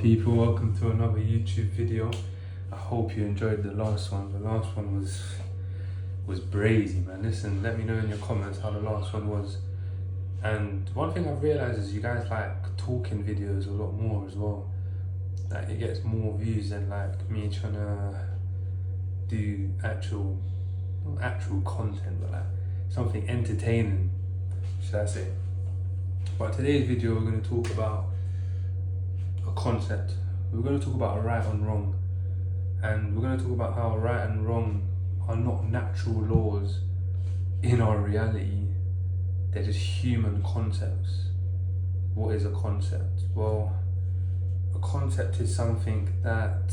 People, welcome to another YouTube video. I hope you enjoyed the last one. The last one was brazy, man. Listen, let me know in your comments how the last one was. And one thing I've realized is you guys like talking videos a lot more as well. Like it gets more views than like me trying to do not actual content, but like something entertaining, should I say. But today's video we're going to talk about a concept. We're going to talk about right and wrong, and we're going to talk about how right and wrong are not natural laws in our reality. They're just human concepts. What is a concept? Well, a concept is something that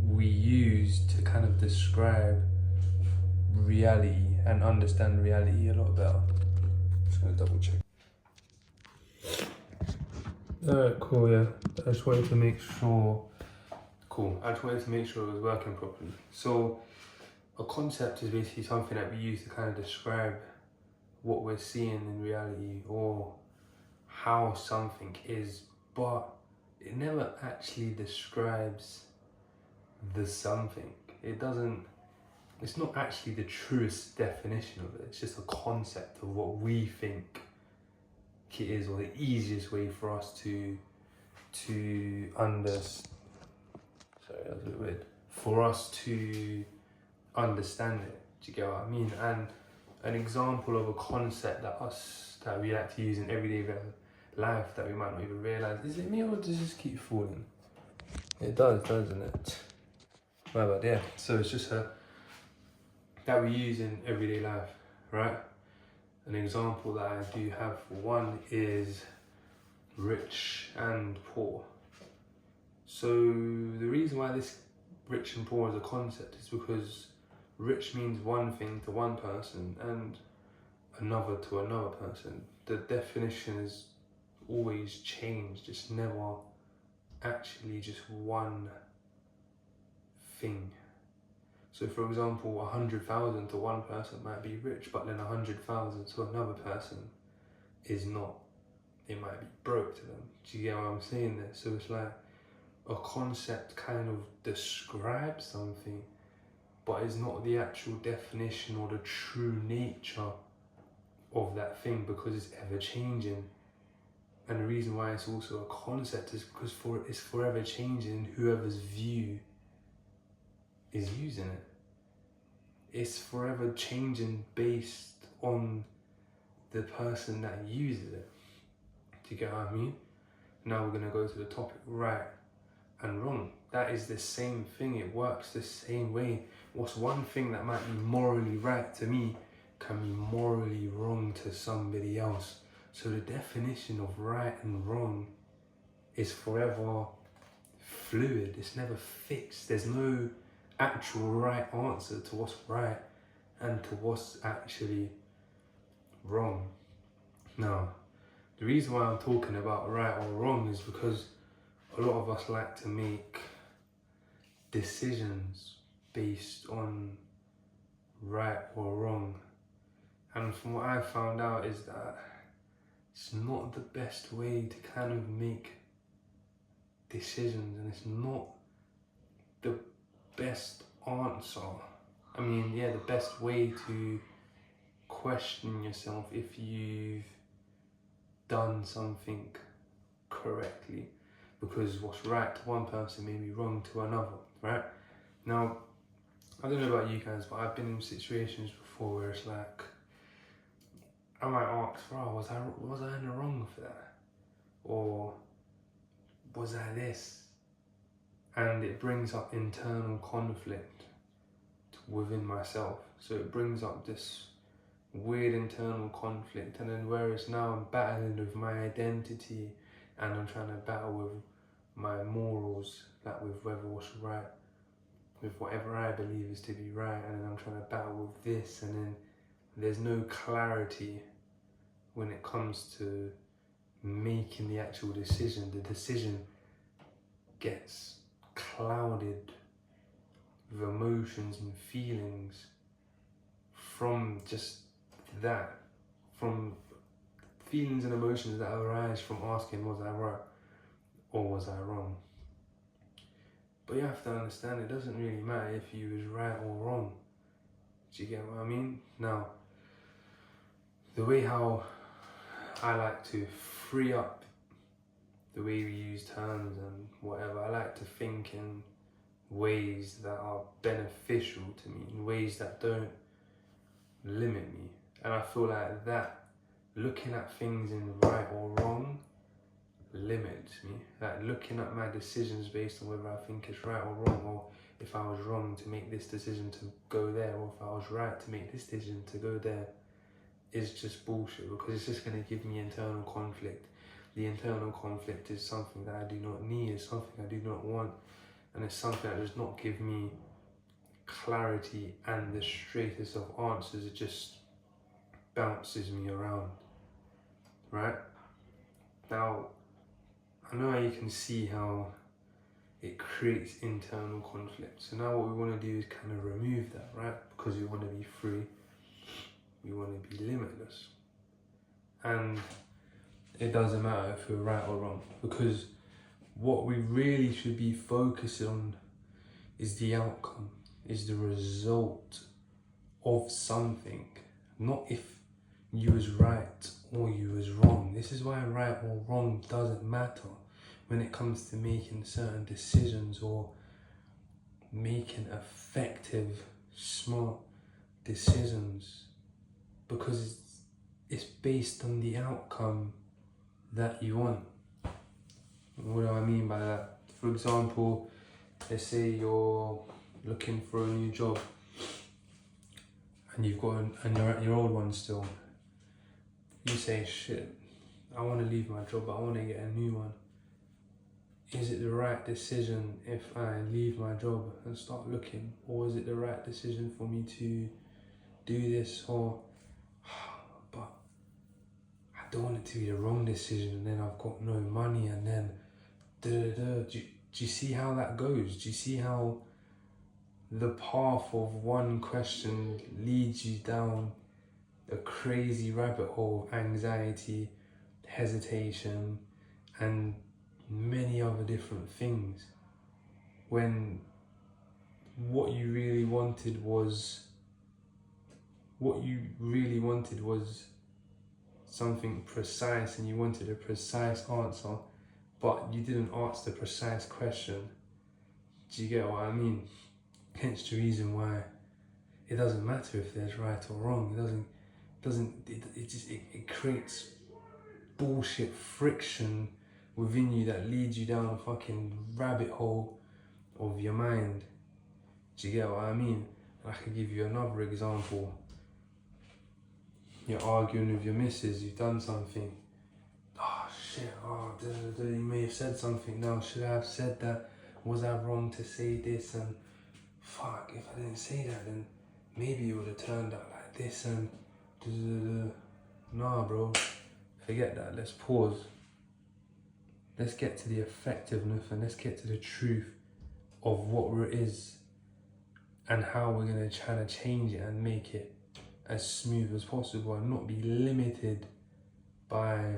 we use to kind of describe reality and understand reality a lot better. Just going to double check. Alright, cool, yeah. I just wanted to make sure it was working properly. So, a concept is basically something that we use to kind of describe what we're seeing in reality or how something is, but it never actually describes the something. It's not actually the truest definition of it. It's just a concept of what we think it is, or the easiest way for us to understand. Sorry, that was a bit weird. For us to understand it. Do you get what I mean? And an example of a concept that we like to use in everyday life that we might not even realize. Is it me or does it just keep falling? It does, doesn't it? My bad, yeah. So it's just that we use in everyday life, right? An example that I do have for one is rich and poor. So the reason why this rich and poor is a concept is because rich means one thing to one person and another to another person. The definition is always changed. It's never actually just one thing. So for example, 100,000 to one person might be rich, but then 100,000 to another person is not. It might be broke to them. Do you get what I'm saying there? So it's like a concept kind of describes something, but it's not the actual definition or the true nature of that thing, because it's ever changing. And the reason why it's also a concept is because it's forever changing whoever's view is using it. It's forever changing based on the person that uses it. Do you get what I mean? Now we're going to go to the topic, right and wrong. That is the same thing. It works the same way. What's one thing that might be morally right to me can be morally wrong to somebody else. So the definition of right and wrong is forever fluid. It's never fixed. There's no actual right answer to what's right and to what's actually wrong. Now, the reason why I'm talking about right or wrong is because a lot of us like to make decisions based on right or wrong. And from what I found out is that it's not the best way to kind of make decisions, and it's not the best answer. I mean, yeah, the best way to question yourself if you've done something correctly, because what's right to one person may be wrong to another, right? Now, I don't know about you guys, but I've been in situations before where it's like, I might ask, was I in the wrong for that? Or was I this? And it brings up internal conflict within myself. So it brings up this weird internal conflict, and then whereas now I'm battling with my identity and I'm trying to battle with my morals, like with whether what's right, with whatever I believe is to be right, and then I'm trying to battle with this, and then there's no clarity when it comes to making the actual decision. The decision gets clouded with emotions and feelings from just that, from feelings and emotions that arise from asking, was I right? or was I wrong? But you have to understand, it doesn't really matter if you was right or wrong. Do you get what I mean? Now, the way how I like to free up the way we use terms and whatever, I like to think in ways that are beneficial to me, in ways that don't limit me. And I feel like that, looking at things in right or wrong, limits me. Like looking at my decisions based on whether I think it's right or wrong, or if I was wrong to make this decision to go there, or if I was right to make this decision to go there, is just bullshit, because it's just going to give me internal conflict. The internal conflict is something that I do not need, it's something I do not want, and it's something that does not give me clarity and the straightest of answers. It just bounces me around, right? Now, I know you can see how it creates internal conflict. So now what we want to do is kind of remove that, right? Because we want to be free, we want to be limitless. And it doesn't matter if we're right or wrong, because what we really should be focusing on is the outcome, is the result of something, not if you was right or you was wrong. This is why right or wrong doesn't matter when it comes to making certain decisions or making effective, smart decisions, because it's based on the outcome that you want. What do I mean by that? For example, let's say you're looking for a new job and and you're at your old one still. You say, shit, I want to leave my job, but I want to get a new one. Is it the right decision if I leave my job and start looking? Or is it the right decision for me to do this? Or, but I don't want it to be the wrong decision, and then I've got no money, and then Do you see how that goes? Do you see how the path of one question leads you down a crazy rabbit hole of anxiety, hesitation, and many other different things, when what you really wanted was something precise, and you wanted a precise answer, but you didn't ask the precise question. Do you get what I mean? Hence the reason why it doesn't matter if there's right or wrong. It creates bullshit friction within you that leads you down a fucking rabbit hole of your mind. Do you get what I mean? I could give you another example. You're arguing with your missus, you've done something. Oh shit, you may have said something now. Should I have said that? Was I wrong to say this? And fuck, if I didn't say that, then maybe it would have turned out like this. And nah, bro, forget that. Let's pause. Let's get to the effectiveness, and let's get to the truth of what it is and how we're going to try to change it and make it as smooth as possible, and not be limited by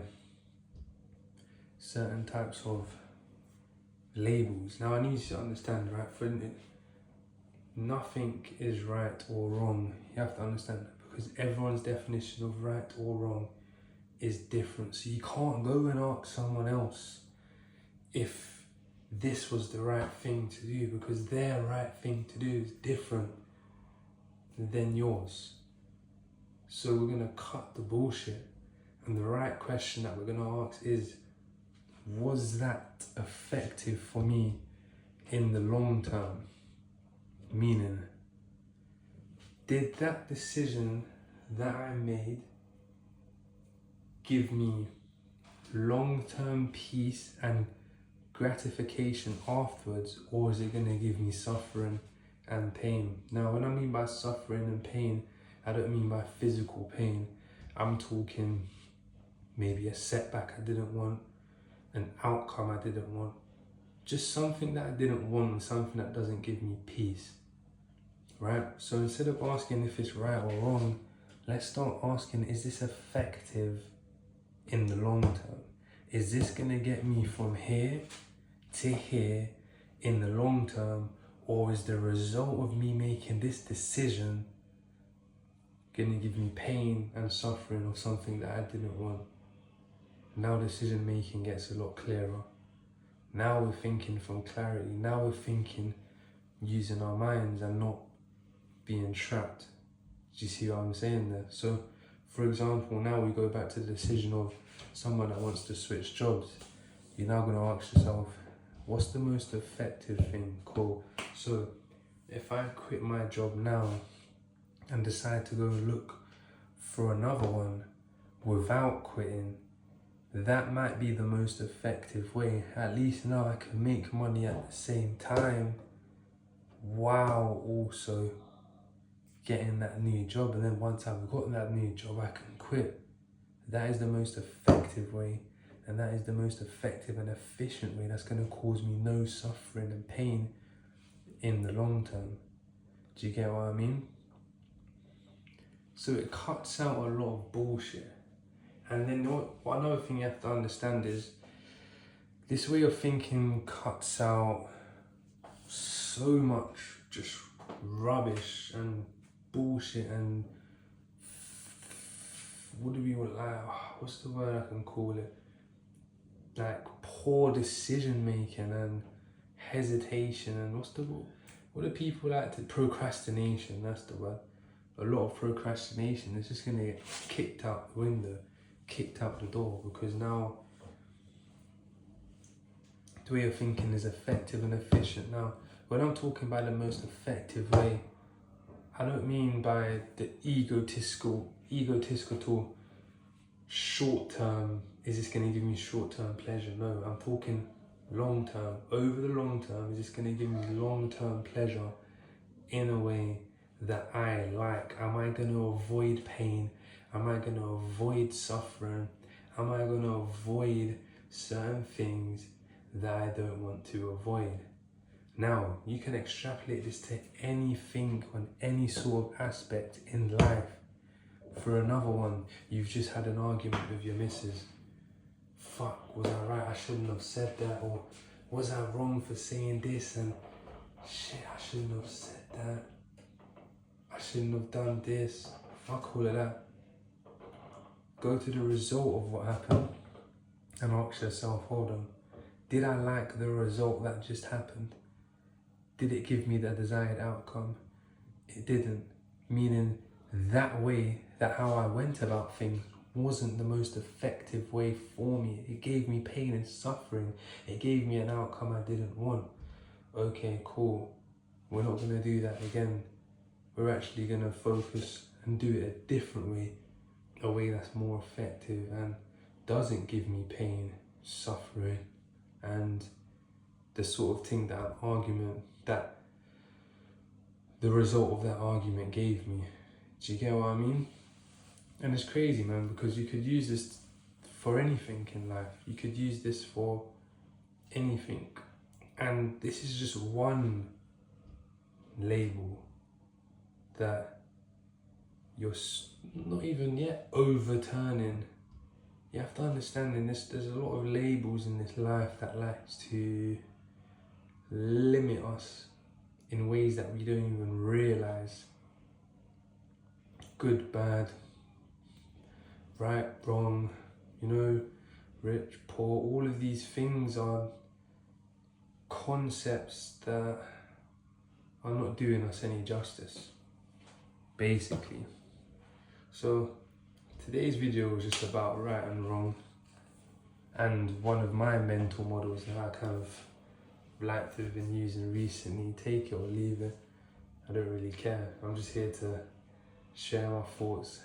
certain types of labels. Now I need you to understand, right, for nothing is right or wrong. You have to understand that, because everyone's definition of right or wrong is different. So you can't go and ask someone else if this was the right thing to do, because their right thing to do is different than yours. So we're going to cut the bullshit, and the right question that we're going to ask is, was that effective for me in the long term? Meaning, did that decision that I made give me long-term peace and gratification afterwards, or is it going to give me suffering and pain? Now, when I mean by suffering and pain, I don't mean by physical pain. I'm talking maybe a setback I didn't want, an outcome I didn't want, just something that I didn't want, and something that doesn't give me peace, right? So instead of asking if it's right or wrong, let's start asking, is this effective in the long term? Is this going to get me from here to here in the long term, or is the result of me making this decision gonna give me pain and suffering or something that I didn't want? Now decision making gets a lot clearer. Now we're thinking from clarity. Now we're thinking using our minds and not being trapped. Do you see what I'm saying there? So, for example, now we go back to the decision of someone that wants to switch jobs. You're now going to ask yourself, what's the most effective thing? Cool. So, if I quit my job now and decide to go look for another one without quitting, that might be the most effective way. At least now I can make money at the same time while also getting that new job. And then once I've got that new job, I can quit. That is the most effective way, and that is the most effective and efficient way that's going to cause me no suffering and pain in the long term. Do you get what I mean? So it cuts out a lot of bullshit. And then what another thing you have to understand is this way of thinking cuts out so much just rubbish and bullshit and what's the word I can call it? Like poor decision making and hesitation and what do people like to, procrastination, that's the word. A lot of procrastination is just gonna get kicked out the window, kicked out the door, because now the way of thinking is effective and efficient. Now, when I'm talking about the most effective way, I don't mean by the egotistical short term, is this going to give me short term pleasure? No, I'm talking long term. Over the long term, is this going to give me long term pleasure in a way that I like? Am I going to avoid pain? Am I going to avoid suffering? Am I going to avoid certain things that I don't want to avoid? Now, you can extrapolate this to anything on any sort of aspect in life. For another one, you've just had an argument with your missus. Fuck, was I right? I shouldn't have said that. Or was I wrong for saying this? And shit, I shouldn't have said that. I shouldn't have done this. Fuck all of that. Go to the result of what happened and ask yourself, hold on, did I like the result that just happened? Did it give me the desired outcome? It didn't. Meaning that way, that how I went about things wasn't the most effective way for me. It gave me pain and suffering. It gave me an outcome I didn't want. Okay, cool. We're not gonna do that again. We're actually gonna focus and do it a different way. A way that's more effective and doesn't give me pain, suffering, and the sort of thing that the result of that argument gave me. Do you get what I mean? And it's crazy, man, because you could use this for anything in life. You could use this for anything. And this is just one label that you're not even yet overturning. You have to understand in this, there's a lot of labels in this life that likes to limit us in ways that we don't even realize. Good, bad, right, wrong, rich, poor, all of these things are concepts that are not doing us any justice, basically. So today's video was just about right and wrong, and one of my mental models that I kind of like to have been using recently. Take it or leave it, I don't really care. I'm just here to share my thoughts,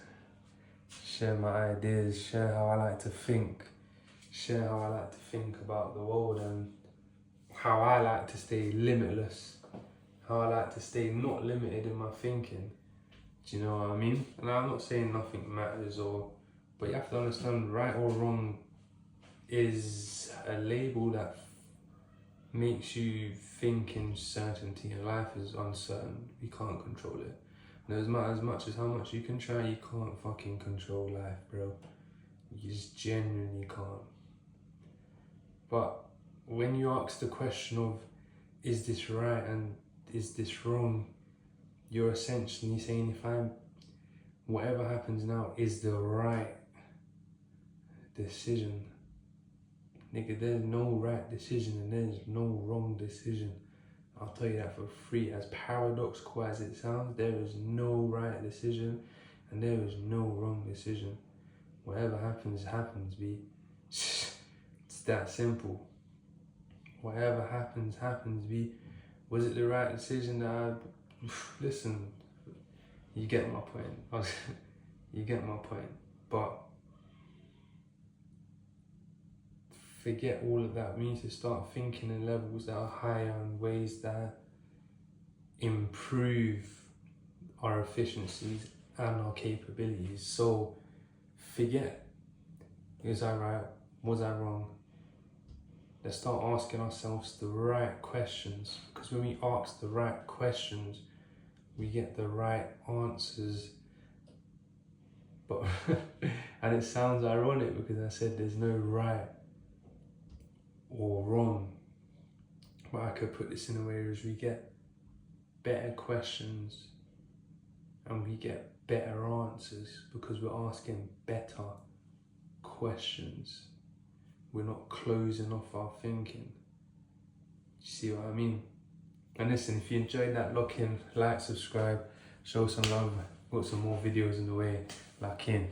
share my ideas, share how I like to think, share how I like to think about the world, and how I like to stay limitless, how I like to stay not limited in my thinking. Do you know what I mean? And I'm not saying nothing matters, but you have to understand right or wrong is a label that makes you think in certainty, and life is uncertain. You can't control it. And as much as how much you can try, you can't fucking control life, bro. You just genuinely can't. But when you ask the question of, is this right and is this wrong, you're essentially saying, whatever happens now is the right decision. Nigga, there's no right decision and there's no wrong decision. I'll tell you that for free. As paradoxical as it sounds, there is no right decision and there is no wrong decision. Whatever happens, happens, B. It's that simple. Whatever happens, happens, B. Was it the right decision that I... Listen, you get my point. You get my point. But forget all of that. We need to start thinking in levels that are higher and ways that improve our efficiencies and our capabilities. So forget, was I right? Was I wrong? Let's start asking ourselves the right questions, because when we ask the right questions, we get the right answers. But and it sounds ironic because I said there's no right or wrong, but I could put this in a way as we get better questions and we get better answers because we're asking better questions. We're not closing off our thinking. You see what I mean? And listen, if you enjoyed that, lock in, like, subscribe, show some love. Got some more videos in the way. Lock in.